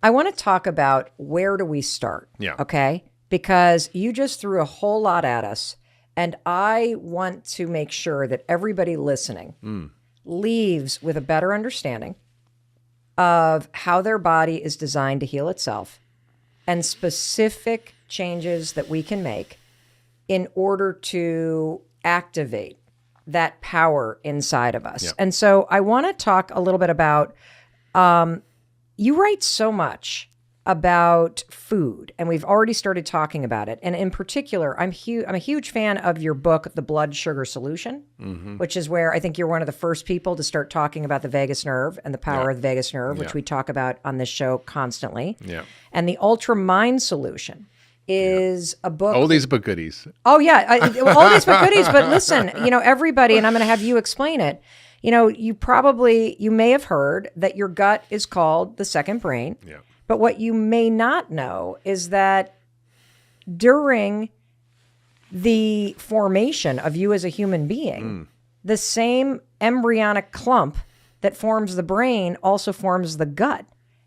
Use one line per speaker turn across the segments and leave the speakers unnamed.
I want to talk about where do we start?
Yeah.
Okay? Because you just threw a whole lot at us, and I want to make sure that everybody listening leaves with a better understanding of how their body is designed to heal itself and specific changes that we can make in order to activate that power inside of us.
Yep.
And so I want to talk a little bit about, you write so much about food, and we've already started talking about it. And in particular, I'm a huge fan of your book, The Blood Sugar Solution, which is where I think you're one of the first people to start talking about the vagus nerve and the power of the vagus nerve, which we talk about on this show constantly.
Yeah.
And the Ultra Mind Solution is a book.
Oldies but goodies.
Oh, yeah. Oldies but goodies. But listen, everybody, and I'm going to have you explain it. You may have heard that your gut is called the second brain.
Yeah.
But what you may not know is that during the formation of you as a human being, the same embryonic clump that forms the brain also forms the gut.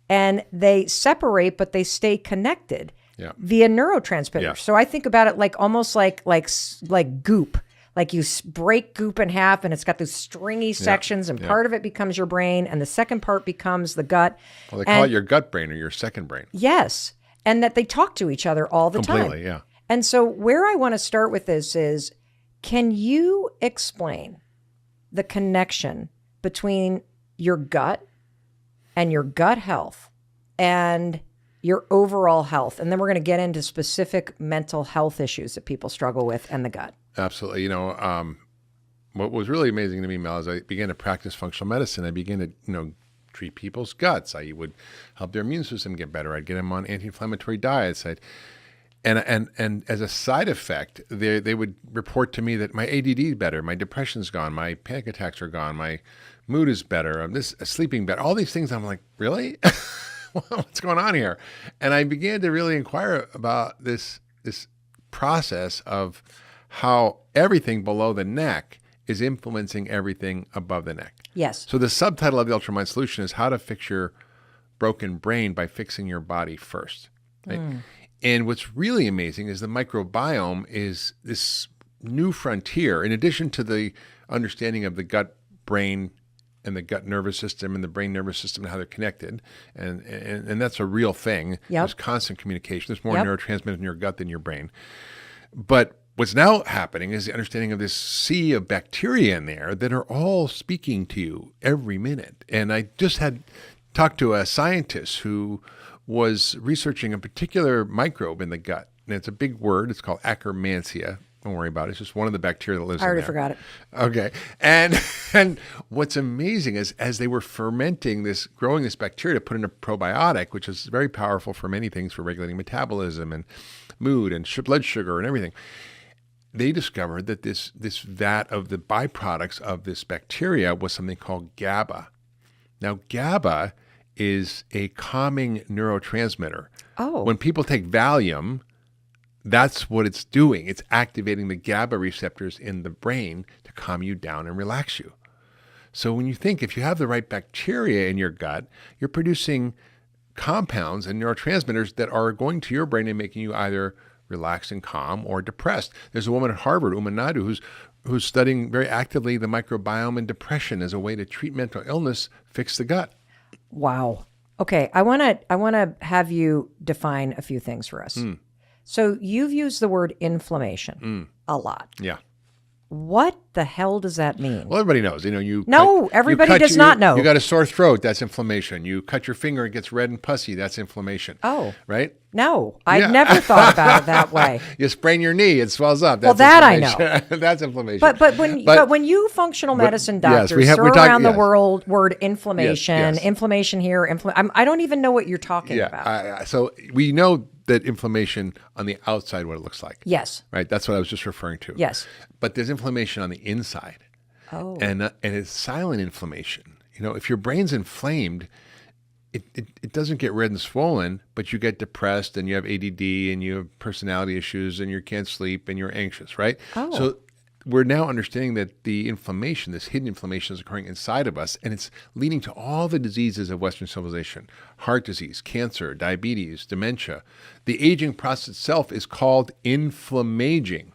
And they separate, but they stay connected via neurotransmitters.
Yeah.
So I think about it like almost like goop. Like you break goop in half and it's got those stringy sections and part of it becomes your brain and the second part becomes the gut.
Well, they call it your gut brain or your second brain.
Yes. And that they talk to each other all the time.
Completely, yeah.
And so where I want to start with this is, can you explain the connection between your gut and your gut health and your overall health? And then we're going to get into specific mental health issues that people struggle with and the gut.
Absolutely. What was really amazing to me, Mel, is I began to practice functional medicine. I began to, treat people's guts. I would help their immune system get better. I'd get them on anti-inflammatory diets. And as a side effect, they would report to me that my ADD is better, my depression's gone, my panic attacks are gone, my mood is better, I'm sleeping better. All these things, I'm like, really? What's going on here? And I began to really inquire about this process of how everything below the neck is influencing everything above the neck.
Yes.
So the subtitle of the Ultramind Solution is how to fix your broken brain by fixing your body first. Right? And what's really amazing is the microbiome is this new frontier. In addition to the understanding of the gut brain and the gut nervous system and the brain nervous system and how they're connected, and that's a real thing.
Yep.
There's constant communication. There's more neurotransmitters in your gut than your brain. But what's now happening is the understanding of this sea of bacteria in there that are all speaking to you every minute. And I just had talked to a scientist who was researching a particular microbe in the gut. And it's a big word. It's called Akkermansia. Don't worry about it. It's just one of the bacteria that lives in there.
I already forgot it.
Okay. And what's amazing is as they were fermenting this, growing this bacteria to put in a probiotic, which is very powerful for many things, for regulating metabolism and mood and blood sugar and everything, they discovered that this vat of the byproducts of this bacteria was something called GABA. Now, GABA is a calming neurotransmitter.
Oh.
When people take Valium, that's what it's doing. It's activating the GABA receptors in the brain to calm you down and relax you. So when you think, if you have the right bacteria in your gut, you're producing compounds and neurotransmitters that are going to your brain and making you either relaxed and calm or depressed. There's a woman at Harvard, Uma Naidu, who's studying very actively the microbiome and depression as a way to treat mental illness, fix the gut.
Wow. Okay, I want to have you define a few things for us. So you've used the word inflammation a lot.
Yeah.
What the hell does that mean?
Well, everybody knows.
Everybody does not know.
You got a sore throat, that's inflammation. You cut your finger, it gets red and pussy, that's inflammation.
Oh.
Right?
No, I've never thought about it that way.
You sprain your knee, it swells up. That's
that I know.
That's inflammation.
But when you functional medicine doctors throw around the word inflammation, inflammation here, I don't even know what you're talking about.
So we know that inflammation on the outside, what it looks like.
Yes.
Right? That's what I was just referring to.
Yes.
But there's inflammation on the inside.
Oh.
And it's silent inflammation. If your brain's inflamed, it doesn't get red and swollen, but you get depressed and you have ADD and you have personality issues and you can't sleep and you're anxious, right?
Oh.
So we're now understanding that the inflammation, this hidden inflammation, is occurring inside of us, and it's leading to all the diseases of Western civilization: heart disease, cancer, diabetes, dementia. The aging process itself is called inflammaging,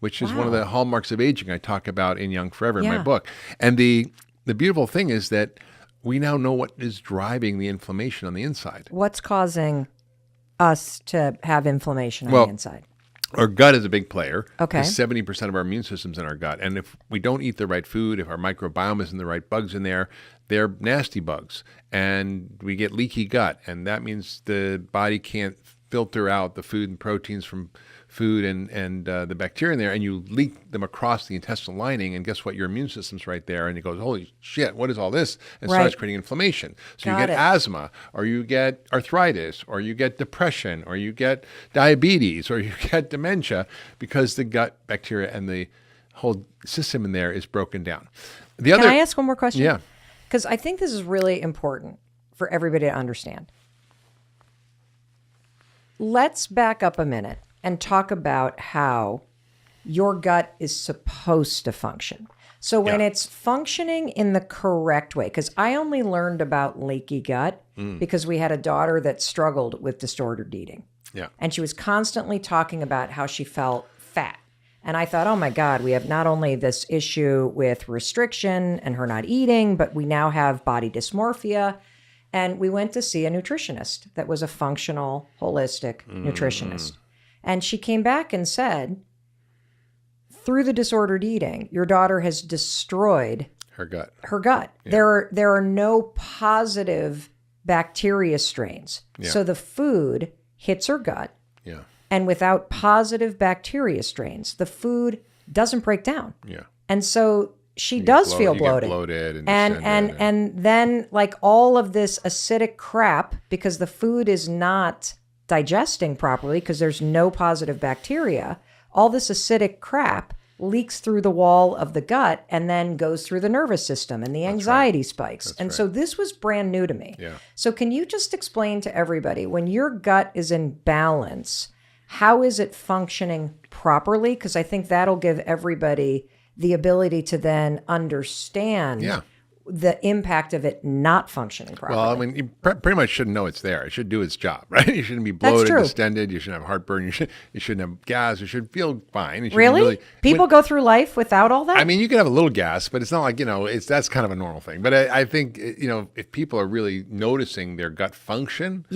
which is one of the hallmarks of aging I talk about in Young Forever in my book. And the beautiful thing is that we now know what is driving the inflammation on the inside.
What's causing us to have inflammation on the inside?
Our gut is a big player.
Okay.
70% of our immune system's in our gut. And if we don't eat the right food, if our microbiome isn't the right bugs in there, they're nasty bugs. And we get leaky gut. And that means the body can't filter out the food and proteins from food and the bacteria in there, and you leak them across the intestinal lining, and guess what? Your immune system's right there, and it goes, holy shit, what is all this? And starts creating inflammation. So you get asthma, or you get arthritis, or you get depression, or you get diabetes, or you get dementia, because the gut bacteria and the whole system in there is broken down.
Can I ask one more question?
Yeah.
Because I think this is really important for everybody to understand. Let's back up a minute and talk about how your gut is supposed to function. So when it's functioning in the correct way, because I only learned about leaky gut because we had a daughter that struggled with disordered eating.
Yeah.
And she was constantly talking about how she felt fat. And I thought, oh my God, we have not only this issue with restriction and her not eating, but we now have body dysmorphia. And we went to see a nutritionist that was a functional, holistic nutritionist. And she came back and said, through the disordered eating, your daughter has destroyed
her gut.
Yeah. There are no positive bacteria strains. Yeah. So the food hits her gut.
Yeah.
And without positive bacteria strains, the food doesn't break down.
Yeah.
And so she does feel bloated. And then like all of this acidic crap, because the food is not digesting properly because there's no positive bacteria, all this acidic crap leaks through the wall of the gut and then goes through the nervous system, and the anxiety spikes. So this was brand new to me.
Yeah.
So can you just explain to everybody, when your gut is in balance, how is it functioning properly? Because I think that'll give everybody the ability to then understand the impact of it not functioning properly.
Well, I mean, you pretty much shouldn't know it's there. It should do its job, right? You shouldn't be bloated, distended. You shouldn't have heartburn. You shouldn't have gas. You should feel fine. You
really? People go through life without all that?
I mean, you can have a little gas, but it's not like, that's kind of a normal thing. But I think, if people are really noticing their gut function,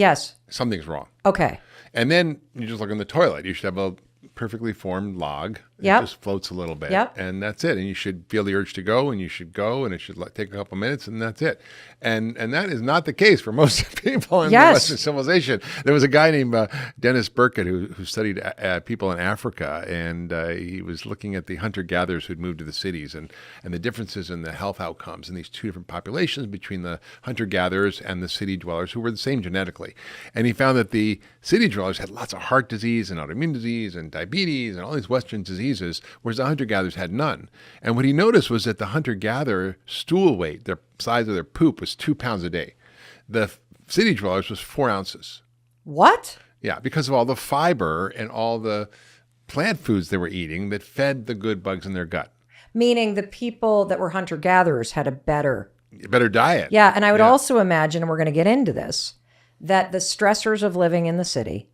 something's wrong.
Okay.
And then you just look in the toilet. You should have a perfectly formed log. It just floats a little bit. And that's it. And you should feel the urge to go, and you should go, and it should take a couple minutes, and that's it. And that is not the case for most people in Western civilization. There was a guy named Dennis Burkitt who studied people in Africa, and he was looking at the hunter-gatherers who'd moved to the cities and the differences in the health outcomes in these two different populations between the hunter-gatherers and the city dwellers, who were the same genetically. And he found that the city dwellers had lots of heart disease and autoimmune disease and diabetes and all these Western diseases, whereas the hunter-gatherers had none. And what he noticed was that the hunter-gatherer stool weight, the size of their poop, was 2 pounds a day. The city dwellers was 4 ounces.
What?
Yeah, because of all the fiber and all the plant foods they were eating that fed the good bugs in their gut.
Meaning the people that were hunter-gatherers had a better
diet.
Yeah, and I would also imagine, and we're going to get into this, that the stressors of living in the city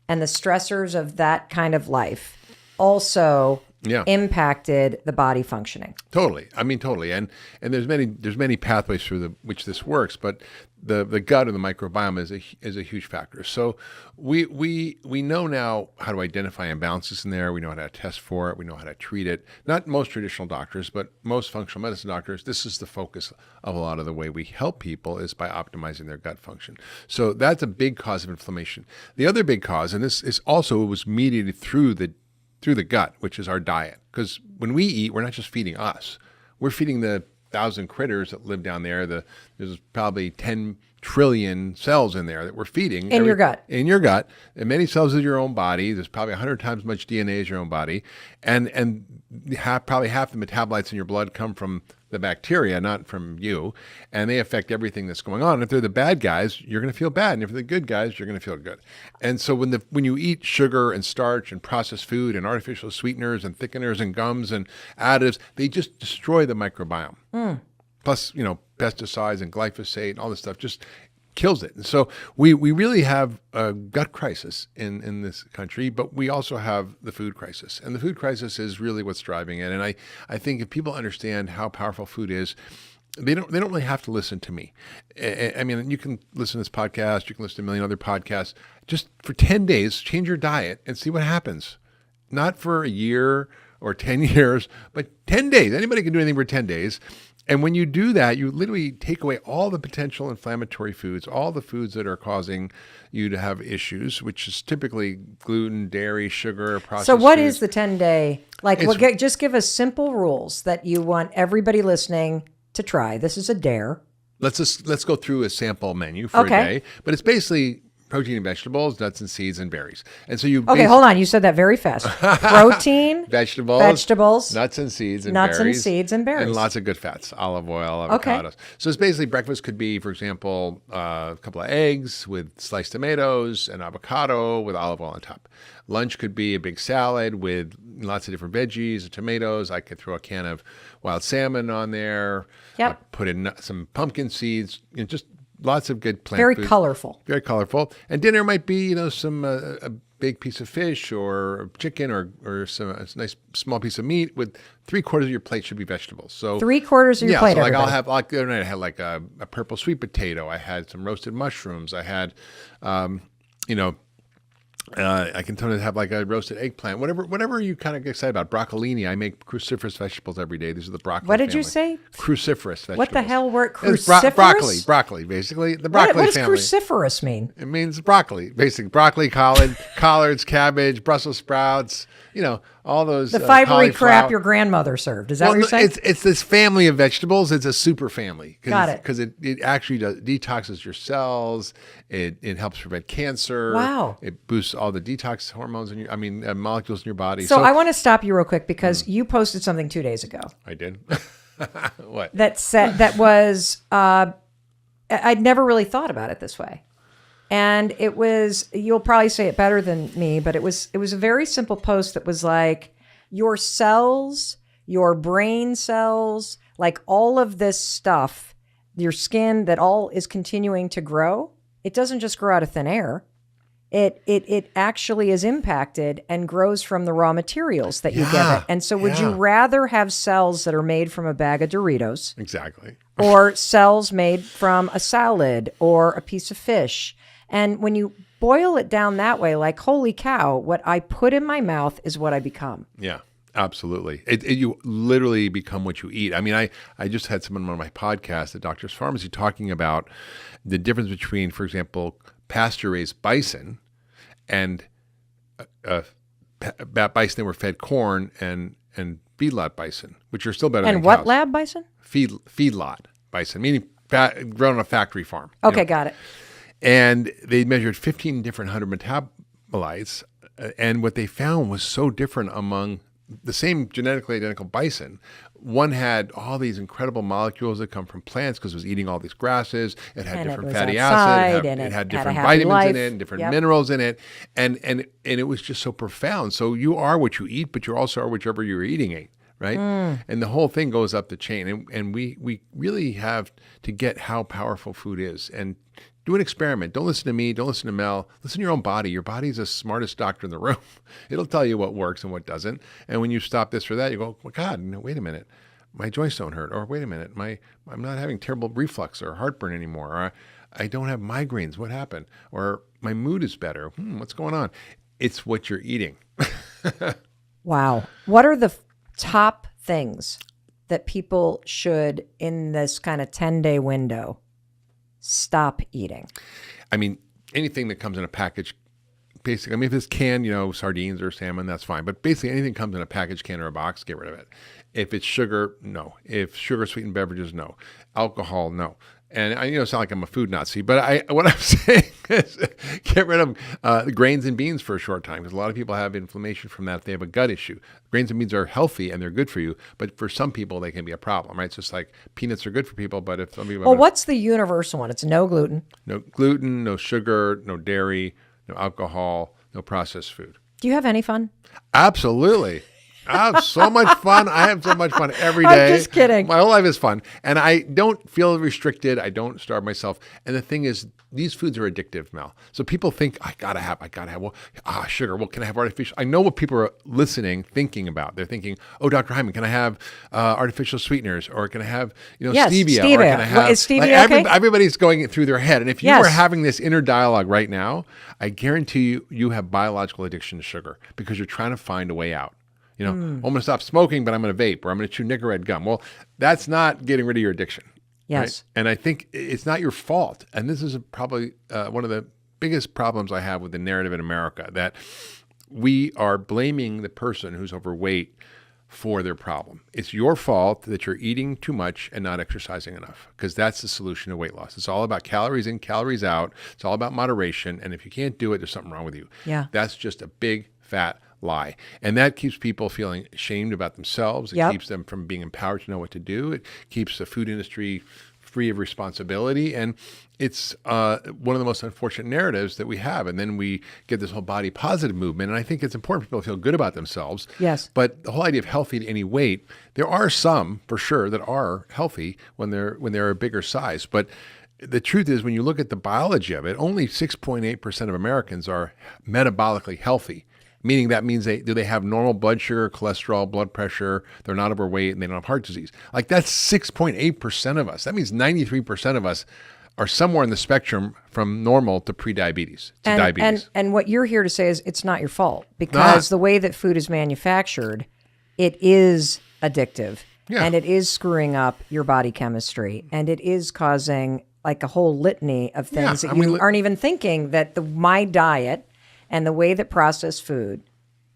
and the stressors of that kind of life also impacted the body functioning.
Totally. I mean, totally. And there's many pathways through which this works, but the gut or the microbiome is a huge factor. So we know now how to identify imbalances in there. We know how to test for it. We know how to treat it. Not most traditional doctors, but most functional medicine doctors, this is the focus of a lot of the way we help people, is by optimizing their gut function. So that's a big cause of inflammation. The other big cause, and this is also, it was mediated through the gut, which is our diet. Because when we eat, we're not just feeding us. We're feeding the 1,000 critters that live down there. There's probably 10 trillion cells in there that we're feeding.
In your gut.
In your gut. And many cells of your own body. There's probably 100 times as much DNA as your own body. And probably half the metabolites in your blood come from the bacteria, not from you. And they affect everything that's going on. And if they're the bad guys, you're going to feel bad. And if they're the good guys, you're going to feel good. And so when you eat sugar and starch and processed food and artificial sweeteners and thickeners and gums and additives, they just destroy the microbiome. Plus, pesticides and glyphosate and all this stuff just kills it. And so we really have a gut crisis in this country, but we also have the food crisis. And the food crisis is really what's driving it. And I think if people understand how powerful food is, they don't really have to listen to me. I mean, you can listen to this podcast, you can listen to a million other podcasts. Just for 10 days, change your diet and see what happens. Not for a year or 10 years, but 10 days. Anybody can do anything for 10 days. And when you do that, you literally take away all the potential inflammatory foods, all the foods that are causing you to have issues, which is typically gluten, dairy, sugar, processed
So what
foods.
is the 10-day? Just give us simple rules that you want everybody listening to try. This is a dare.
Let's go through a sample menu for a day. But it's basically protein and vegetables, nuts and seeds, and berries. And so
hold on. You said that very fast. Protein,
vegetables, nuts and seeds, and berries. And lots of good fats, olive oil, avocados. Okay. So it's basically breakfast could be, for example, a couple of eggs with sliced tomatoes and avocado with olive oil on top. Lunch could be a big salad with lots of different veggies and tomatoes. I could throw a can of wild salmon on there.
Yep.
Put in some pumpkin seeds, just lots of good plant
food.
Very colorful. And dinner might be, some a big piece of fish or chicken or a nice small piece of meat with 3/4 of your plate should be vegetables. So
3/4 of your plate.
So the other night I had like a purple sweet potato. I had some roasted mushrooms. I had, I can tell you to have like a roasted eggplant, whatever you kind of get excited about. Broccolini, I make cruciferous vegetables every day. These are the broccoli.
What did
family.
you say?
Cruciferous vegetables.
What the hell were cruciferous?
Broccoli, basically. The broccoli
what does
family.
Cruciferous mean?
It means broccoli, basically. Broccoli, collards, cabbage, Brussels sprouts, all those.
The fibery crap your grandmother served. Is that what you're saying?
It's this family of vegetables. It's a super family.
Got it.
Because it actually detoxes your cells. It helps prevent cancer.
Wow.
It boosts all the detox hormones molecules in your body.
So I want to stop you real quick because you posted something 2 days ago.
I did. What?
That was I'd never really thought about it this way. And it was, you'll probably say it better than me, but it was a very simple post that was like, your cells, your brain cells, like all of this stuff, your skin, that all is continuing to grow. It doesn't just grow out of thin air. It actually is impacted and grows from the raw materials that you give it. And so would you rather have cells that are made from a bag of Doritos?
Exactly.
Or cells made from a salad or a piece of fish? And when you boil it down that way, like, holy cow, what I put in my mouth is what I become.
Yeah, absolutely. You literally become what you eat. I mean, I just had someone on my podcast, the Doctor's Pharmacy, talking about the difference between, for example, pasture-raised bison and bison that were fed corn and feedlot bison, which are still better than cows.
And what lab bison?
Feedlot bison, meaning grown on a factory farm.
Okay, got it.
And they measured 15 different 100 metabolites, and what they found was so different among the same genetically identical bison. One had all these incredible molecules that come from plants because it was eating all these grasses. It had different fatty acids. It had different vitamins in it and different minerals in it. And it was just so profound. So you are what you eat, but you also are whichever you're eating, right? And the whole thing goes up the chain. And we really have to get how powerful food is. And do an experiment. Don't listen to me. Don't listen to Mel. Listen to your own body. Your body's the smartest doctor in the room. It'll tell you what works and what doesn't. And when you stop this or that, you go, well, God, no, wait a minute. My joints don't hurt. Or wait a minute. I'm not having terrible reflux or heartburn anymore. Or I don't have migraines. What happened? Or my mood is better. What's going on? It's what you're eating.
Wow. What are the top things that people should, in this kind of 10-day window, stop eating?
I mean, anything that comes in a package, basically, I mean, if it's canned, sardines or salmon, that's fine. But basically, anything that comes in a package, can, or a box, get rid of it. If it's sugar, no. If sugar-sweetened beverages, no. Alcohol, no. And I sound like I'm a food Nazi, but what I'm saying is get rid of the grains and beans for a short time, because a lot of people have inflammation from that if they have a gut issue. Grains and beans are healthy and they're good for you, but for some people they can be a problem, right? It's just like peanuts are good for people, but if some people
Well, what's the universal one? It's no gluten.
no gluten, no sugar, no dairy, no alcohol, no processed food.
Do you have any fun?
Absolutely. I have so much fun. I have so much fun every day.
I'm just kidding.
My whole life is fun. And I don't feel restricted. I don't starve myself. And the thing is, these foods are addictive, Mel. So people think, I gotta have, well, sugar. Well, can I have artificial? I know what people are thinking about. They're thinking, oh, Dr. Hyman, can I have artificial sweeteners? Or can I have,
yes,
stevia? Or can I have,
is stevia okay?
Everybody's going it through their head. And if you are having this inner dialogue right now, I guarantee you have biological addiction to sugar because you're trying to find a way out. I'm going to stop smoking, but I'm going to vape, or I'm going to chew Nicorette gum. Well, that's not getting rid of your addiction.
Yes.
Right? And I think it's not your fault. And this is probably one of the biggest problems I have with the narrative in America, that we are blaming the person who's overweight for their problem. It's your fault that you're eating too much and not exercising enough, because that's the solution to weight loss. It's all about calories in, calories out. It's all about moderation. And if you can't do it, there's something wrong with you.
Yeah.
That's just a big, fat lie. And that keeps people feeling ashamed about themselves. It keeps them from being empowered to know what to do. It keeps the food industry free of responsibility. And it's one of the most unfortunate narratives that we have. And then we get this whole body positive movement. And I think it's important for people to feel good about themselves.
Yes.
But the whole idea of healthy at any weight, there are some for sure that are healthy when they're a bigger size. But the truth is, when you look at the biology of it, only 6.8% of Americans are metabolically healthy. Meaning that means do they have normal blood sugar, cholesterol, blood pressure, they're not overweight, and they don't have heart disease. Like, that's 6.8% of us. That means 93% of us are somewhere in the spectrum from normal to prediabetes, to diabetes.
And what you're here to say is it's not your fault, because the way that food is manufactured, it is addictive, and it is screwing up your body chemistry, and it is causing like a whole litany of things that you aren't even thinking that my diet and the way that processed food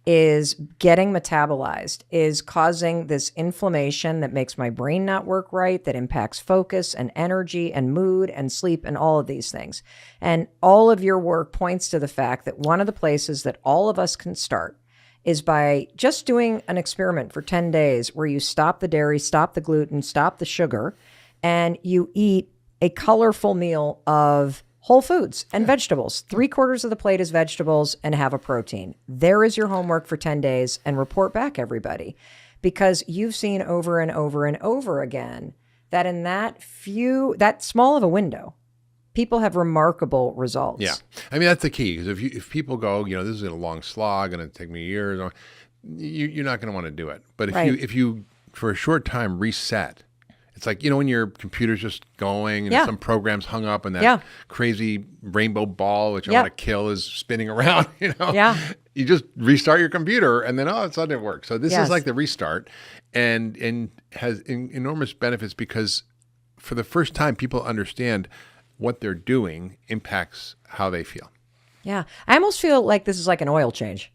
is getting metabolized is causing this inflammation that makes my brain not work right, that impacts focus and energy and mood and sleep and all of these things. And all of your work points to the fact that one of the places that all of us can start is by just doing an experiment for 10 days where you stop the dairy, stop the gluten, stop the sugar, and you eat a colorful meal of whole foods and vegetables. 3/4 of the plate is vegetables and have a protein. There is your homework for 10 days, and report back, everybody, because you've seen over and over and over again that in that small of a window, people have remarkable results.
Yeah. I mean, that's the key, because if people go, this is a long slog and it'll take me years, you're not going to want to do it. But if you for a short time reset, it's like, when your computer's just going and some program's hung up and that crazy rainbow ball, which I want to kill, is spinning around, You just restart your computer and then, it suddenly works. So this is like the restart, and has enormous benefits, because for the first time, people understand what they're doing impacts how they feel.
Yeah. I almost feel like this is like an oil change.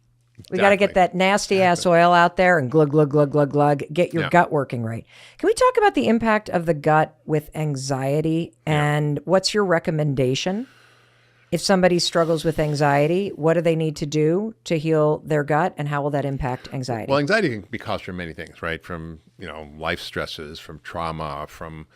We got to get that nasty ass oil out there and glug, glug, glug, glug, glug, get your gut working right. Can we talk about the impact of the gut with anxiety, and what's your recommendation? If somebody struggles with anxiety, what do they need to do to heal their gut, and how will that impact anxiety?
Well, anxiety can be caused from many things, right? From, life stresses, from trauma, from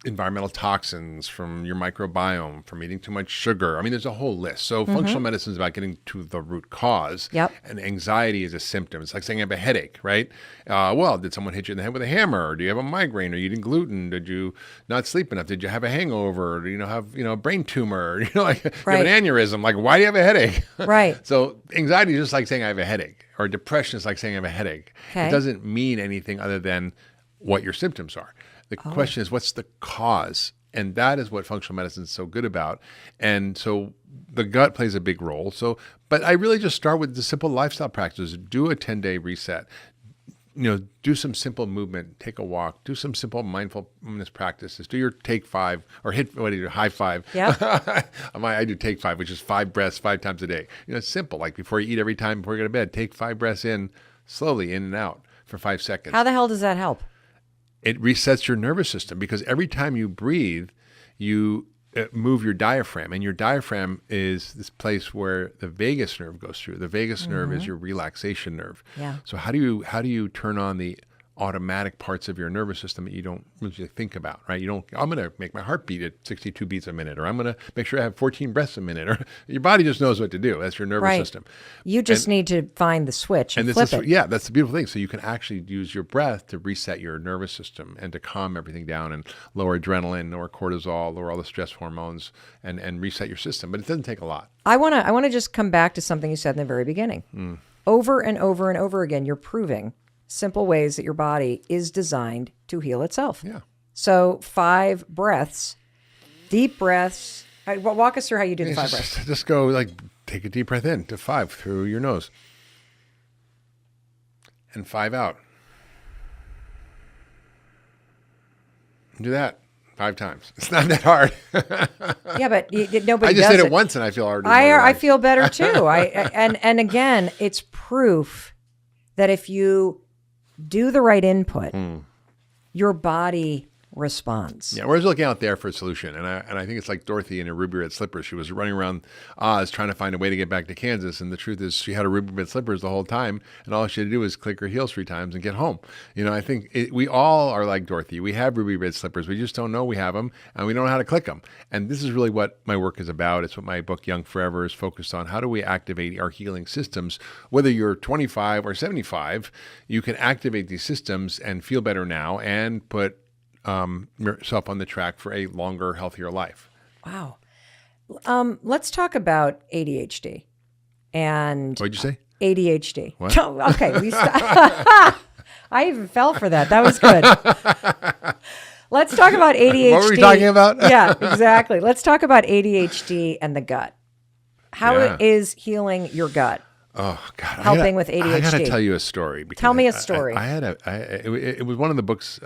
environmental toxins, from your microbiome, from eating too much sugar. I mean, there's a whole list. So functional medicine is about getting to the root cause.
Yep.
And anxiety is a symptom. It's like saying I have a headache, right? Well, did someone hit you in the head with a hammer? Or do you have a migraine? Are you eating gluten? Did you not sleep enough? Did you have a hangover? Do you have a brain tumor? You have an aneurysm. Like, why do you have a headache?
Right.
So anxiety is just like saying I have a headache, or depression is like saying I have a headache. Okay. It doesn't mean anything other than what your symptoms are. The question is, what's the cause? And that is what functional medicine is so good about. And so the gut plays a big role. But I really just start with the simple lifestyle practices. Do a 10-day reset. Do some simple movement, take a walk, do some simple mindfulness practices, do your take 5 or high five.
Yeah.
I do take 5, which is 5 breaths 5 times a day. It's simple. Like before you eat every time, before you go to bed, take 5 breaths in, slowly in and out for 5 seconds.
How the hell does that help?
it resets your nervous system, because every time you breathe, you move your diaphragm, and your diaphragm is this place where the vagus nerve goes through. The vagus nerve is your relaxation nerve.
Yeah.
So how do you turn on the automatic parts of your nervous system that you don't usually think about, right? I'm going to make my heart beat at 62 beats a minute, or I'm going to make sure I have 14 breaths a minute, or your body just knows what to do. That's your nervous system.
You just need to find the switch and flip it.
Yeah, that's the beautiful thing. So you can actually use your breath to reset your nervous system and to calm everything down and lower adrenaline, lower cortisol, lower all the stress hormones, and reset your system. But it doesn't take a lot.
I want to just come back to something you said in the very beginning. Over and over and over again, you're proving simple ways that your body is designed to heal itself.
Yeah.
So 5 breaths, deep breaths. Walk us through how you do the 5 breaths.
Just go take a deep breath in to 5 through your nose and 5 out. Do that 5 times. It's not that hard.
Yeah, but nobody
I just
does
did it once and I feel already.
I feel better too. And again, it's proof that if you do the right input, your body responds.
Yeah, we're just looking out there for a solution. And I think it's like Dorothy in her ruby red slippers. She was running around Oz trying to find a way to get back to Kansas. And the truth is she had her ruby red slippers the whole time. And all she had to do was click her heels 3 times and get home. I think we all are like Dorothy. We have ruby red slippers. We just don't know we have them, and we don't know how to click them. And this is really what my work is about. It's what my book, Young Forever, is focused on. How do we activate our healing systems? Whether you're 25 or 75, you can activate these systems and feel better now and put yourself on the track for a longer, healthier life.
Wow. Let's talk about ADHD. And
what'd you say?
ADHD.
What?
Okay. I even fell for that. That was good. Let's talk about ADHD.
What were we talking about?
Yeah, exactly. Let's talk about ADHD and the gut. How is healing your gut?
Oh God!
Helping with ADHD.
I got to tell you a story.
Tell me a story.
It was one of the books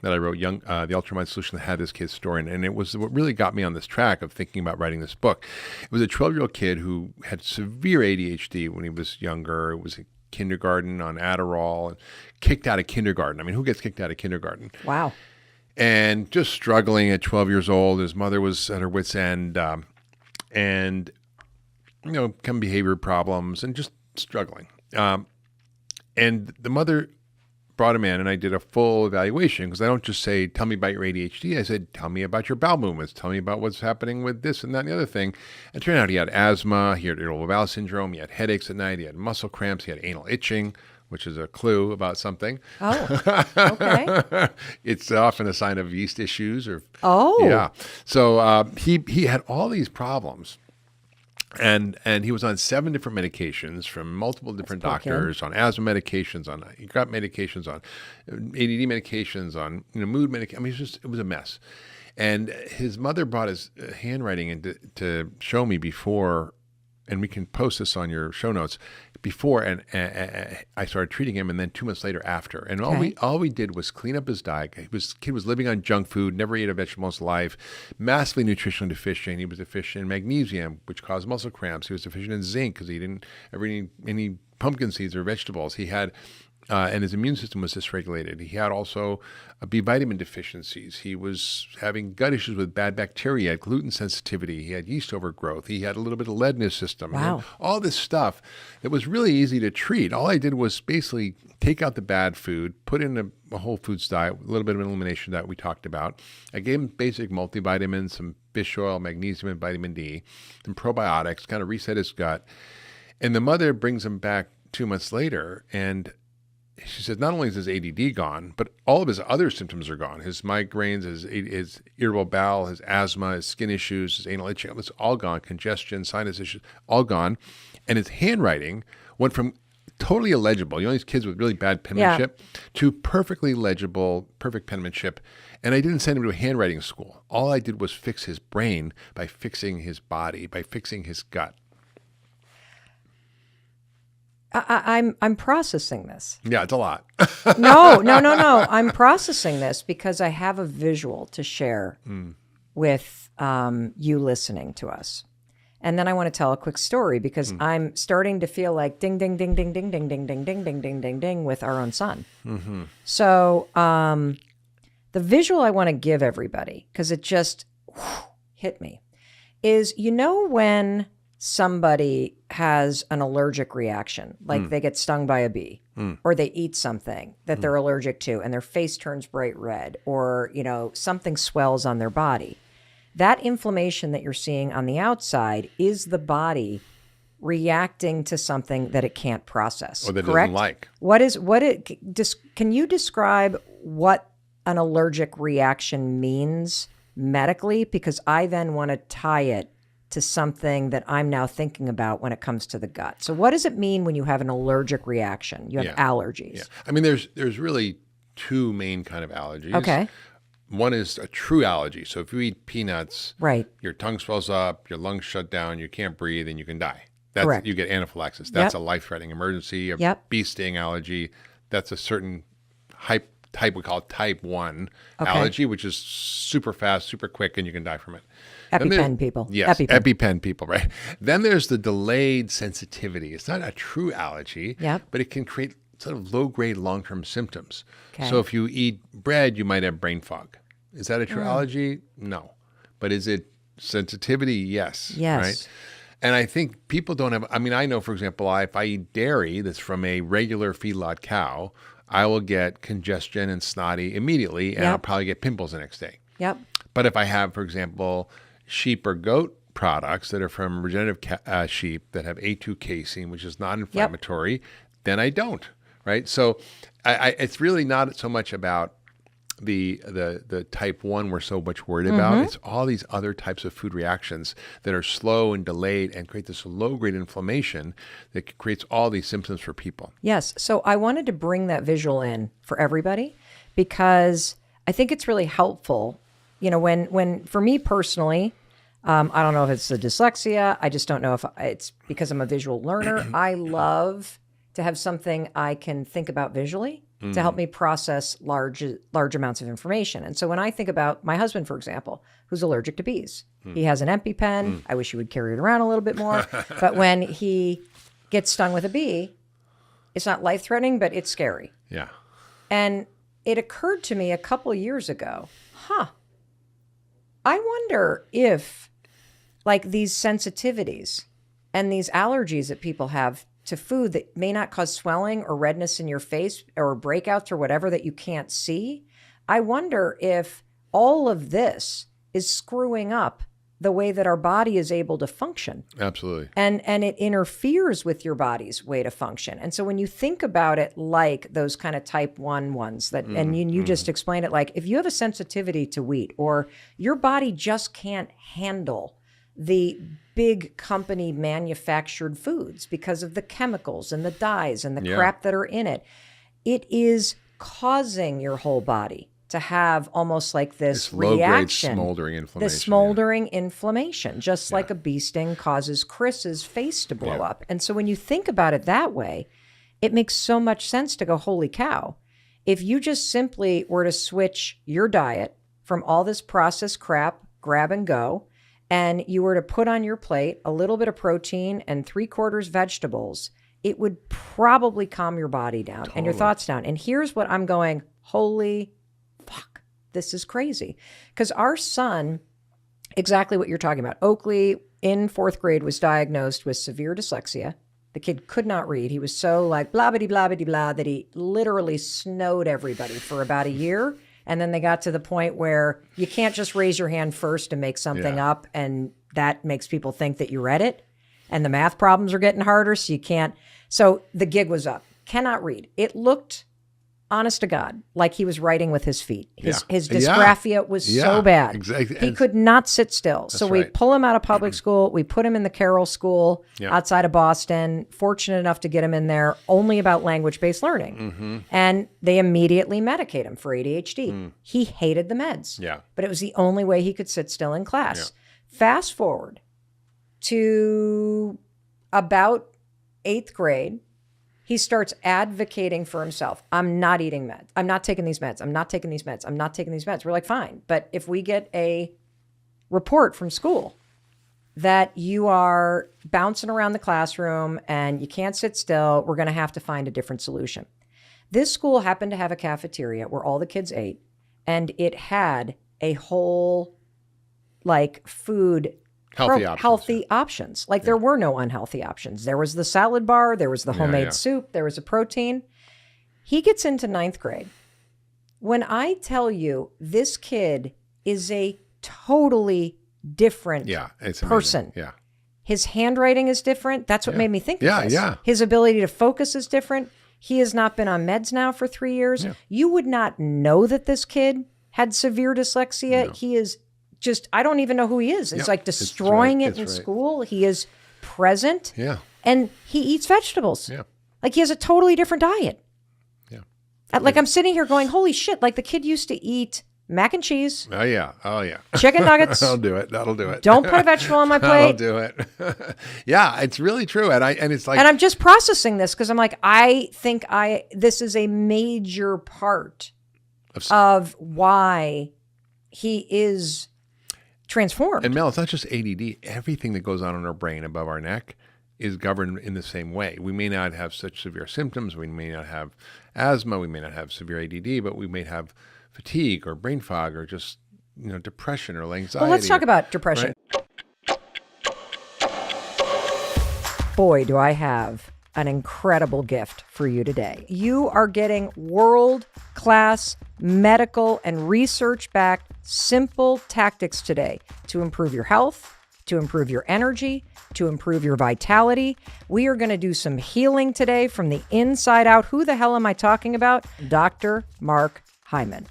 that I wrote, The Ultramind Solution, that had this kid's story. And it was what really got me on this track of thinking about writing this book. It was a 12-year-old kid who had severe ADHD when he was younger. It was in kindergarten on Adderall, and kicked out of kindergarten. I mean, who gets kicked out of kindergarten?
Wow.
And just struggling at 12 years old. His mother was at her wit's end, and some behavior problems and just struggling. And the mother brought him in, and I did a full evaluation, because I don't just say, tell me about your ADHD. I said, tell me about your bowel movements. Tell me about what's happening with this and that and the other thing. And it turned out he had asthma, he had irritable bowel syndrome, he had headaches at night, he had muscle cramps, he had anal itching, which is a clue about something.
Oh, okay.
It's often a sign of yeast issues.
Yeah.
So he had all these problems. And he was on 7 different medications from multiple different doctors, on asthma medications, on gut medications, on ADD medications, on mood medication. I mean, it was a mess. And his mother brought his handwriting in to show me before, and we can post this on your show notes, before and I started treating him, and then 2 months later after. And all we did was clean up his diet. Kid was living on junk food, never ate a vegetable in his life, massively nutritionally deficient. He was deficient in magnesium, which caused muscle cramps. He was deficient in zinc because he didn't ever eat any pumpkin seeds or vegetables. He had and his immune system was dysregulated. He had also B vitamin deficiencies. He was having gut issues with bad bacteria. He had gluten sensitivity. He had yeast overgrowth. He had a little bit of lead in his system.
Wow.
All this stuff that was really easy to treat. All I did was basically take out the bad food, put in a whole foods diet, a little bit of an elimination that we talked about. I gave him basic multivitamins, some fish oil, magnesium, and vitamin D, some probiotics, kind of reset his gut. And the mother brings him back 2 months later, and she says, not only is his ADD gone, but all of his other symptoms are gone. His migraines, his irritable bowel, his asthma, his skin issues, his anal itching, it's all gone. Congestion, sinus issues, all gone. And his handwriting went from totally illegible, these kids with really bad penmanship, to perfectly legible, perfect penmanship. And I didn't send him to a handwriting school. All I did was fix his brain by fixing his body, by fixing his gut.
I'm processing this.
Yeah, it's a lot.
No. I'm processing this because I have a visual to share with you listening to us. And then I want to tell a quick story because I'm starting to feel like ding, ding, ding, ding, ding, ding, ding, ding, ding, ding, ding, ding, ding with our own son. So the visual I want to give everybody, because it just hit me, is when somebody has an allergic reaction, like they get stung by a bee or they eat something that they're allergic to and their face turns bright red or, something swells on their body. That inflammation that you're seeing on the outside is the body reacting to something that it can't process.
Or that it
correct?
doesn't like.
Can you describe what an allergic reaction means medically? Because I then want to tie it to something that I'm now thinking about when it comes to the gut. So what does it mean when you have an allergic reaction? You have allergies.
Yeah. I mean, there's really two main kind of allergies.
Okay.
One is a true allergy. So if you eat peanuts,
right,
your tongue swells up, your lungs shut down, you can't breathe, and you can die.
Correct.
You get anaphylaxis. That's a life-threatening emergency. A bee sting allergy, that's a certain type we call type 1 allergy, which is super fast, super quick, and you can die from it.
EpiPen people.
Yes, EpiPen people, right? Then there's the delayed sensitivity. It's not a true allergy, but it can create sort of low-grade long-term symptoms. Okay. So if you eat bread, you might have brain fog. Is that a true allergy? No. But is it sensitivity? Yes. Right? And I think people don't have, I know, for example, if I eat dairy that's from a regular feedlot cow, I will get congestion and snotty immediately, and I'll probably get pimples the next day.
Yep.
But if I have, for example, sheep or goat products that are from regenerative sheep that have A2 casein, which is non-inflammatory, then I don't, right? So it's really not so much about the type 1 we're so much worried about. It's all these other types of food reactions that are slow and delayed and create this low-grade inflammation that creates all these symptoms for people.
Yes. So I wanted to bring that visual in for everybody because I think it's really helpful. When for me personally, I don't know if it's the dyslexia. I just don't know if it's because I'm a visual learner. I love to have something I can think about visually to help me process large amounts of information. And so when I think about my husband, for example, who's allergic to bees, he has an EpiPen. I wish he would carry it around a little bit more. But when he gets stung with a bee, it's not life-threatening, but it's scary.
Yeah.
And it occurred to me a couple of years ago, I wonder if these sensitivities and these allergies that people have to food that may not cause swelling or redness in your face or breakouts or whatever that you can't see, I wonder if all of this is screwing up the way that our body is able to function.
Absolutely.
And it interferes with your body's way to function. And so when you think about it like those kind of type 1 ones that, and you just explained it, like if you have a sensitivity to wheat or your body just can't handle the big company manufactured foods because of the chemicals and the dyes and the crap that are in it, it is causing your whole body to have almost like this reaction.
Smoldering inflammation.
This smoldering inflammation, just like a bee sting causes Chris's face to blow up. And so when you think about it that way, it makes so much sense to go, holy cow. If you just simply were to switch your diet from all this processed crap, grab and go, and you were to put on your plate a little bit of protein and 3/4 vegetables, it would probably calm your body down and your thoughts down. And here's what I'm going, holy fuck, this is crazy. Because our son, exactly what you're talking about, Oakley in 4th grade was diagnosed with severe dyslexia. The kid could not read. He was so blah-bitty-blah-bitty-blah that he literally snowed everybody for about a year. And then they got to the point where you can't just raise your hand first and make something up, and that makes people think that you read it. And the math problems are getting harder, so you can't. So the gig was up. Cannot read. It looked, honest to God, like he was writing with his feet. His dysgraphia was so bad.
Exactly.
He could not sit still. So we pull him out of public school. We put him in the Carroll School outside of Boston. Fortunate enough to get him in there only about language-based learning. And they immediately medicate him for ADHD. He hated the meds. But it was the only way he could sit still in class. Fast forward to about 8th grade. He starts advocating for himself. I'm not eating meds. I'm not taking these meds. I'm not taking these meds. I'm not taking these meds. We're like, fine. But if we get a report from school that you are bouncing around the classroom and you can't sit still. We're going to have to find a different solution. This school happened to have a cafeteria where all the kids ate, and it had a whole food healthy options. There were no unhealthy options. There was the salad bar, there was the homemade soup, there was a protein. He gets into 9th grade. When I tell you this kid is a totally different person.
Yeah.
His handwriting is different. That's what made me think of this.
Yeah.
His ability to focus is different. He has not been on meds now for 3 years.
Yeah.
You would not know that this kid had severe dyslexia.
No.
He is just, I don't even know who he is. It's destroying it in school. He is present.
Yeah.
And he eats vegetables.
Yeah.
He has a totally different diet.
Yeah.
I'm sitting here going, holy shit. The kid used to eat mac and cheese.
Oh, yeah.
Chicken nuggets.
That'll do it.
Don't put a vegetable on my plate.
That'll do it. Yeah, it's really true. And it's
and I'm just processing this because I'm I think this is a major part of why he is transformed.
And Mel, it's not just ADD. Everything that goes on in our brain above our neck is governed in the same way. We may not have such severe symptoms. We may not have asthma. We may not have severe ADD, but we may have fatigue or brain fog or just depression or anxiety.
Well, let's talk about depression.
Right?
Boy, do I have an incredible gift for you today. You are getting world-class medical and research-backed simple tactics today to improve your health, to improve your energy, to improve your vitality. We are going to do some healing today from the inside out. Who the hell am I talking about? Dr. Mark Hyman.